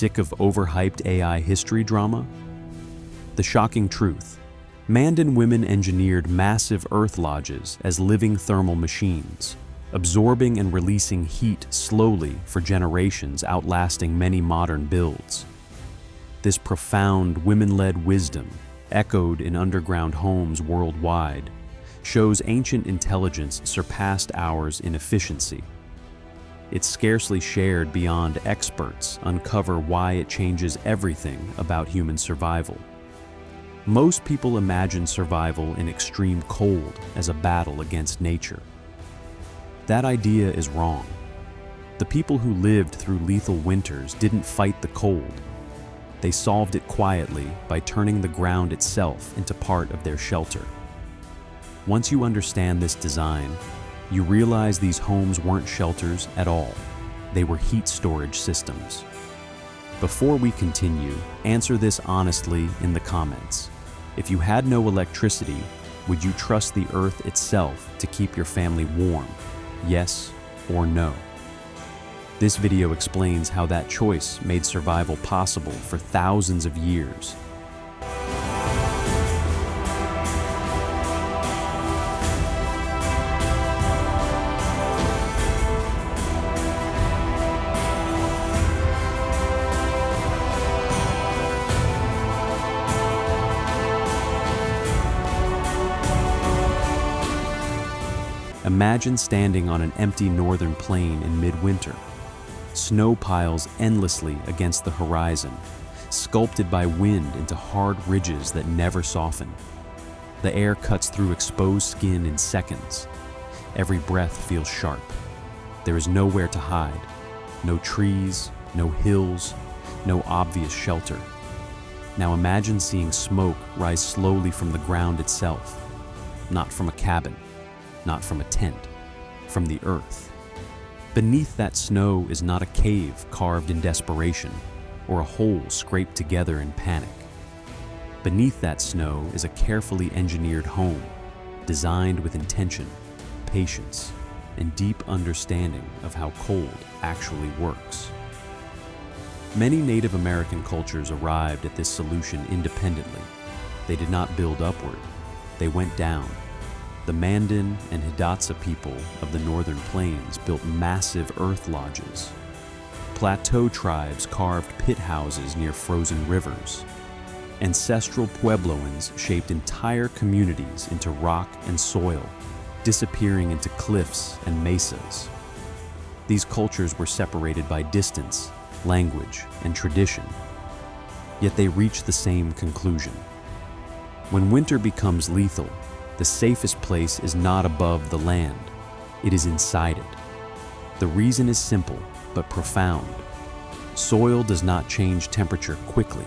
sick of overhyped AI history drama? The shocking truth: Mandan women engineered massive earth lodges as living thermal machines, absorbing and releasing heat slowly for generations, outlasting many modern builds. This profound women-led wisdom, echoed in underground homes worldwide, shows ancient intelligence surpassed ours in efficiency. It's scarcely shared beyond experts uncover why it changes everything about human survival. Most people imagine survival in extreme cold as a battle against nature. That idea is wrong. The people who lived through lethal winters didn't fight the cold. They solved it quietly by turning the ground itself into part of their shelter. Once you understand this design, you realize these homes weren't shelters at all. They were heat storage systems. Before we continue, answer this honestly in the comments. If you had no electricity, would you trust the earth itself to keep your family warm? Yes or no? This video explains how that choice made survival possible for thousands of years. Imagine standing on an empty northern plain in midwinter. Snow piles endlessly against the horizon, sculpted by wind into hard ridges that never soften. The air cuts through exposed skin in seconds. Every breath feels sharp. There is nowhere to hide. No trees, no hills, no obvious shelter. Now imagine seeing smoke rise slowly from the ground itself. Not from a cabin, not from a tent, from the earth. Beneath that snow is not a cave carved in desperation or a hole scraped together in panic. Beneath that snow is a carefully engineered home, designed with intention, patience, and deep understanding of how cold actually works. Many Native American cultures arrived at this solution independently. They did not build upward, they went down. The Mandan and Hidatsa people of the northern plains built massive earth lodges. Plateau tribes carved pit houses near frozen rivers. Ancestral Puebloans shaped entire communities into rock and soil, disappearing into cliffs and mesas. These cultures were separated by distance, language, and tradition, yet they reached the same conclusion. When winter becomes lethal, the safest place is not above the land, it is inside it. The reason is simple, but profound. Soil does not change temperature quickly.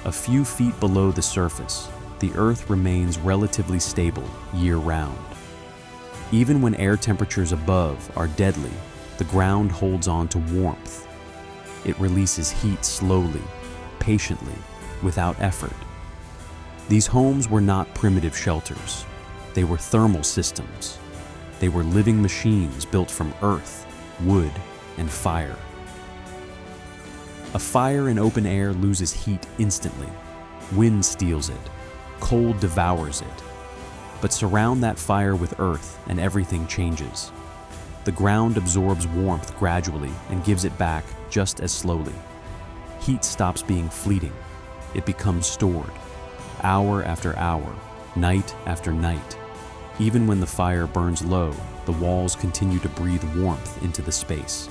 A few feet below the surface, the earth remains relatively stable year-round. Even when air temperatures above are deadly, the ground holds on to warmth. It releases heat slowly, patiently, without effort. These homes were not primitive shelters. They were thermal systems. They were living machines built from earth, wood, and fire. A fire in open air loses heat instantly. Wind steals it. Cold devours it. But surround that fire with earth and everything changes. The ground absorbs warmth gradually and gives it back just as slowly. Heat stops being fleeting. It becomes stored. Hour after hour, night after night. Even when the fire burns low, the walls continue to breathe warmth into the space.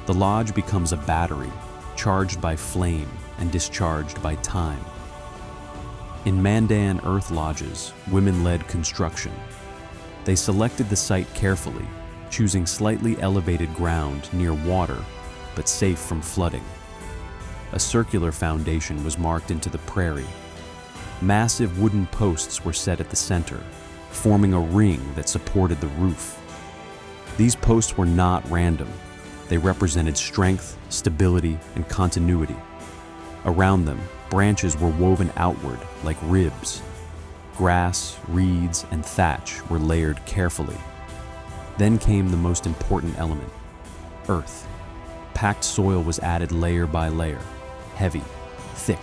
The lodge becomes a battery, charged by flame and discharged by time. In Mandan earth lodges, women led construction. They selected the site carefully, choosing slightly elevated ground near water, but safe from flooding. A circular foundation was marked into the prairie. Massive wooden posts were set at the center, forming a ring that supported the roof. These posts were not random. They represented strength, stability, and continuity. Around them, branches were woven outward like ribs. Grass, reeds, and thatch were layered carefully. Then came the most important element: earth. Packed soil was added layer by layer, heavy, thick,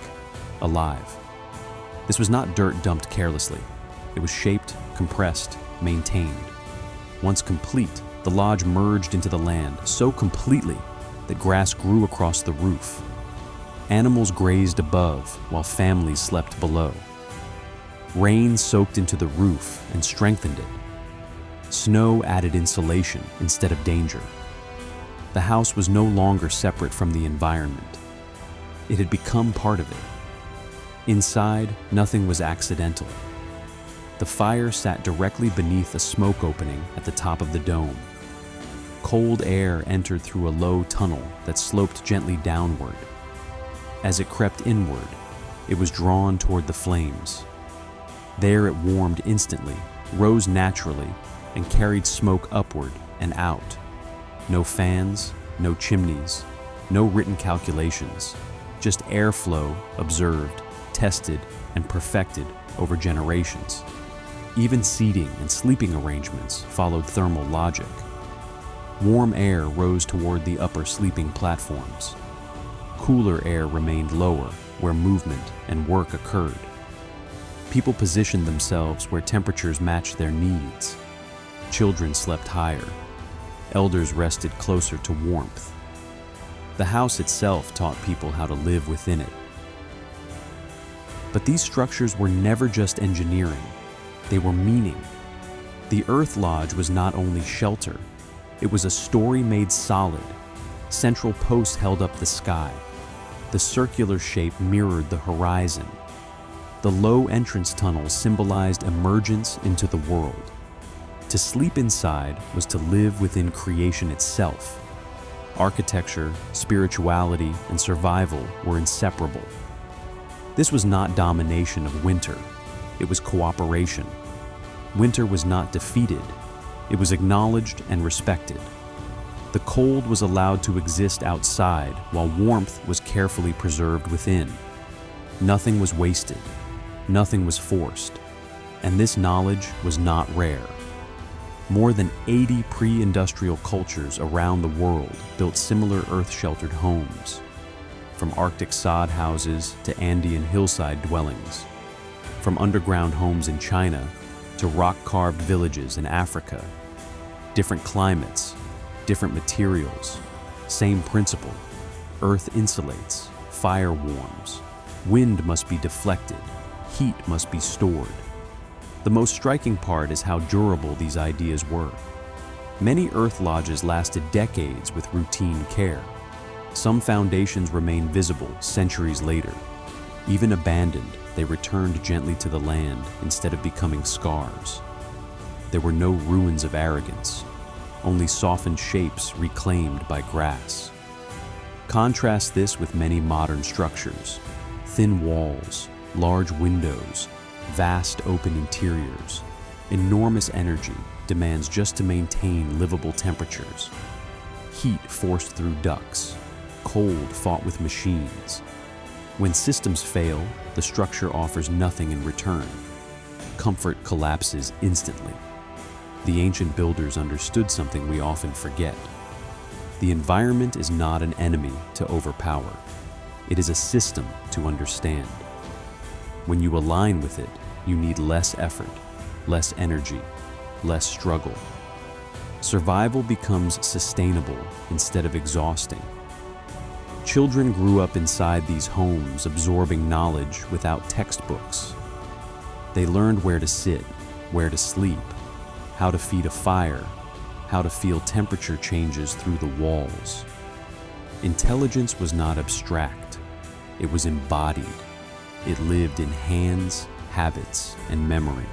alive. This was not dirt dumped carelessly. It was shaped, compressed, maintained. Once complete, the lodge merged into the land so completely that grass grew across the roof. Animals grazed above while families slept below. Rain soaked into the roof and strengthened it. Snow added insulation instead of danger. The house was no longer separate from the environment. It had become part of it. Inside, nothing was accidental. The fire sat directly beneath a smoke opening at the top of the dome. Cold air entered through a low tunnel that sloped gently downward. As it crept inward, it was drawn toward the flames. There it warmed instantly, rose naturally, and carried smoke upward and out. No fans, no chimneys, no written calculations, just airflow observed, tested, and perfected over generations. Even seating and sleeping arrangements followed thermal logic. Warm air rose toward the upper sleeping platforms. Cooler air remained lower, where movement and work occurred. People positioned themselves where temperatures matched their needs. Children slept higher. Elders rested closer to warmth. The house itself taught people how to live within it. But these structures were never just engineering. They were meaning. The Earth Lodge was not only shelter, it was a story made solid. Central posts held up the sky. The circular shape mirrored the horizon. The low entrance tunnels symbolized emergence into the world. To sleep inside was to live within creation itself. Architecture, spirituality, and survival were inseparable. This was not domination of winter. It was cooperation. Winter was not defeated. It was acknowledged and respected. The cold was allowed to exist outside while warmth was carefully preserved within. Nothing was wasted. Nothing was forced. And this knowledge was not rare. More than 80 pre-industrial cultures around the world built similar earth-sheltered homes, from Arctic sod houses to Andean hillside dwellings, from underground homes in China to rock-carved villages in Africa. Different climates, different materials, same principle. Earth insulates, fire warms, wind must be deflected, heat must be stored. The most striking part is how durable these ideas were. Many earth lodges lasted decades with routine care. Some foundations remain visible centuries later. Even abandoned, they returned gently to the land instead of becoming scars. There were no ruins of arrogance, only softened shapes reclaimed by grass. Contrast this with many modern structures: thin walls, large windows, vast open interiors. Enormous energy demands just to maintain livable temperatures. Heat forced through ducts, cold fought with machines. When systems fail, the structure offers nothing in return. Comfort collapses instantly. The ancient builders understood something we often forget. The environment is not an enemy to overpower. It is a system to understand. When you align with it, you need less effort, less energy, less struggle. Survival becomes sustainable instead of exhausting. Children grew up inside these homes, absorbing knowledge without textbooks. They learned where to sit, where to sleep, how to feed a fire, how to feel temperature changes through the walls. Intelligence was not abstract. It was embodied. It lived in hands, habits, and memory.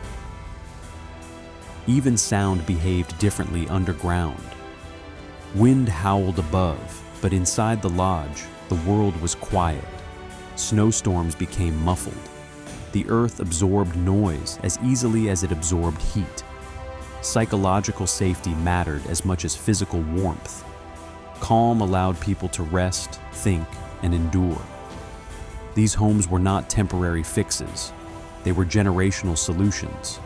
Even sound behaved differently underground. Wind howled above, but inside the lodge, the world was quiet. Snowstorms became muffled. The earth absorbed noise as easily as it absorbed heat. Psychological safety mattered as much as physical warmth. Calm allowed people to rest, think, and endure. These homes were not temporary fixes. They were generational solutions.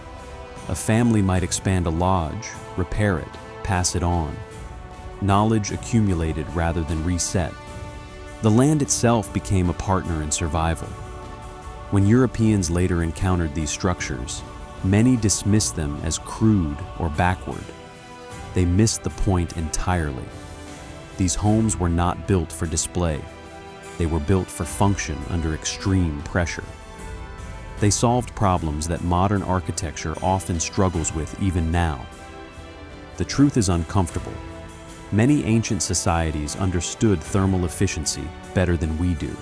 A family might expand a lodge, repair it, pass it on. Knowledge accumulated rather than reset. The land itself became a partner in survival. When Europeans later encountered these structures, many dismissed them as crude or backward. They missed the point entirely. These homes were not built for display. They were built for function under extreme pressure. They solved problems that modern architecture often struggles with even now. The truth is uncomfortable. Many ancient societies understood thermal efficiency better than we do.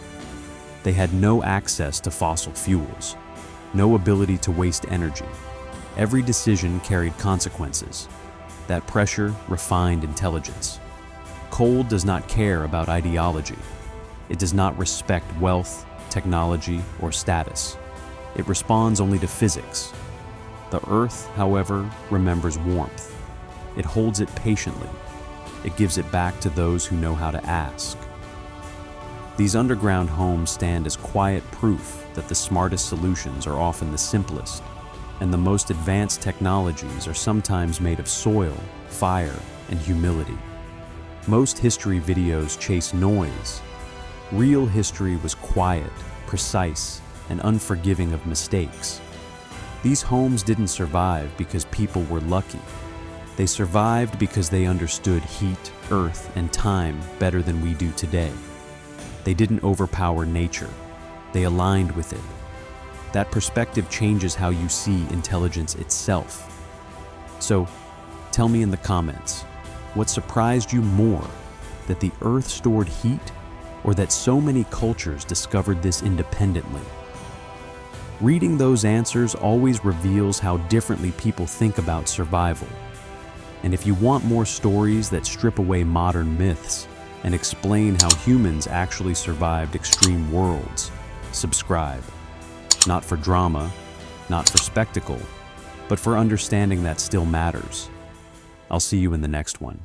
They had no access to fossil fuels, no ability to waste energy. Every decision carried consequences. That pressure refined intelligence. Cold does not care about ideology. It does not respect wealth, technology, or status. It responds only to physics. The earth, however, remembers warmth. It holds it patiently. It gives it back to those who know how to ask. These underground homes stand as quiet proof that the smartest solutions are often the simplest, and the most advanced technologies are sometimes made of soil, fire, and humility. Most history videos chase noise. Real history was quiet, precise, and unforgiving of mistakes. These homes didn't survive because people were lucky. They survived because they understood heat, earth, and time better than we do today. They didn't overpower nature. They aligned with it. That perspective changes how you see intelligence itself. So, tell me in the comments, what surprised you more, that the earth stored heat, or that so many cultures discovered this independently? Reading those answers always reveals how differently people think about survival. And if you want more stories that strip away modern myths and explain how humans actually survived extreme worlds, subscribe. Not for drama, not for spectacle, but for understanding that still matters. I'll see you in the next one.